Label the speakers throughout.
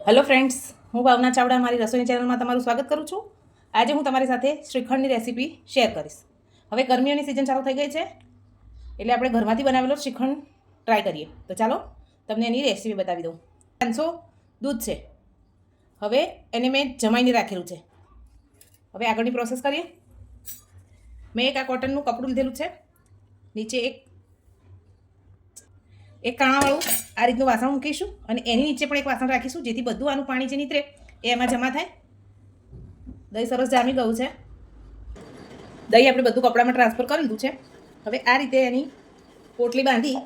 Speaker 1: Hello friends, હું ભાવના ચાવડા મારી રસોઈની ચેનલમાં તમારું સ્વાગત કરું છું. આજે હું તમારી સાથે શ્રીખંડની રેસીપી શેર કરીશ. હવે ગરમીઓની સિઝન ચાલુ થઈ ગઈ છે એટલે આપણે ઘરમાંથી બનાવેલો શ્રીખંડ ટ્રાય કરીએ. તો ચાલો તમને એની રેસીપી બતાવી દઉં. 500 દૂધ છે. હવે એને મેં જમાઈને રાખેલું છે. હવે આગળની પ્રોસેસ કરીએ. મેં એક આ કોટનનું કપડું લીધેલું છે. નીચે એક કાણાવાળું આ રીતનું વાસણ મૂકીશું અને એની નીચે પણ એક વાસણ રાખીશું, જેથી બધું આનું પાણી જે નીતરે એ એમાં જમા થાય. દહીં સરસ જામી ગયું છે. દહીં આપણે બધું કપડામાં ટ્રાન્સફર કરી લીધું છે. હવે આ રીતે એની પોટલી બાંધી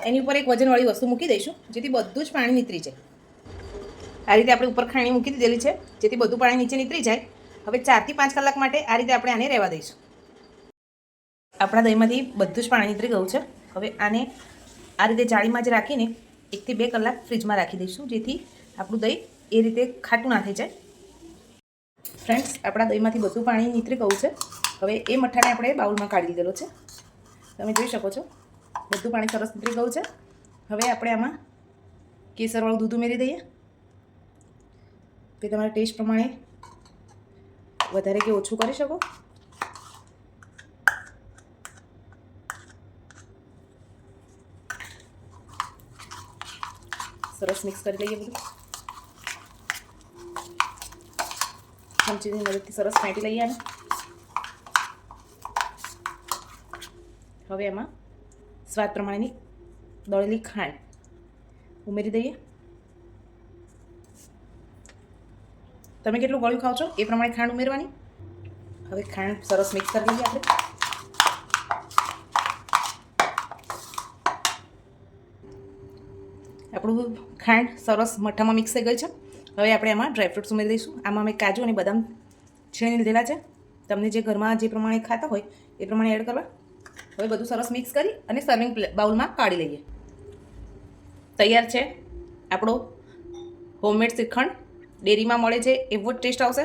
Speaker 1: એની ઉપર એક વજનવાળી વસ્તુ મૂકી દઈશું, જેથી બધું જ પાણી નીતરી જાય. આ રીતે આપણે ઉપર ખાણી મૂકી દીધેલી છે, જેથી બધું પાણી નીચે નીતરી જાય. હવે 4 થી 5 કલાક માટે આ રીતે આપણે આને રહેવા દઈશું. આપણા દહીંમાંથી બધું જ પાણી નીતરી ગયું છે. હવે આને આ રીતે જાળીમાં જ રાખીને 1 થી 2 કલાક ફ્રીજમાં રાખી દઈશું, જેથી આપણું દહીં એ રીતે ખાટું ના થઈ જાય. ફ્રેન્ડ્સ, આપણા દહીંમાંથી બધું પાણી નીતરી ગયું છે. હવે એ મઠ્ઠાને આપણે બાઉલમાં કાઢી લીધેલો છે. તમે જોઈ શકો છો બધું પાણી સરસ નીતરી ગયું છે. હવે આપણે આમાં કેસરવાળું દૂધ ઉમેરી દઈએ. તે તમારા ટેસ્ટ પ્રમાણે વધારે કે ઓછું કરી શકો. સરસ મિક્સ કરી લઈએ. બધું ચમચીની મદદથી સરસ ફેંટી લઈએ આને. હવે એમાં સ્વાદ પ્રમાણેની દળેલી ખાંડ ઉમેરી દઈએ. તમે કેટલું ગળ્યું ખાવ છો એ પ્રમાણે ખાંડ ઉમેરવાની. હવે ખાંડ સરસ મિક્સ કરી લઈએ આપણે. આપણું ખાંડ સરસ મઠ્ઠામાં મિક્સ થઈ ગઈ છે. હવે આપણે આમાં ડ્રાયફ્રૂટ્સ ઉમેરી દઈશું. આમાં મેં કાજુ અને બદામ છીણીને લીધેલા છે. તમને જે ઘરમાં જે પ્રમાણે ખાતા હોય એ પ્રમાણે એડ કરવા. હવે બધું સરસ મિક્સ કરી અને સર્વિંગ બાઉલમાં કાઢી લઈએ. તૈયાર છે આપણો હોમમેડ શ્રીખંડ. ડેરીમાં મળે છે એવો જ ટેસ્ટ આવશે.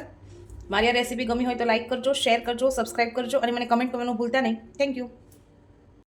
Speaker 1: મારી આ રેસીપી ગમી હોય તો લાઈક કરજો, શેર કરજો, સબસ્ક્રાઈબ કરજો અને મને કમેન્ટ કરવાનું ભૂલતા નહીં. Thank you.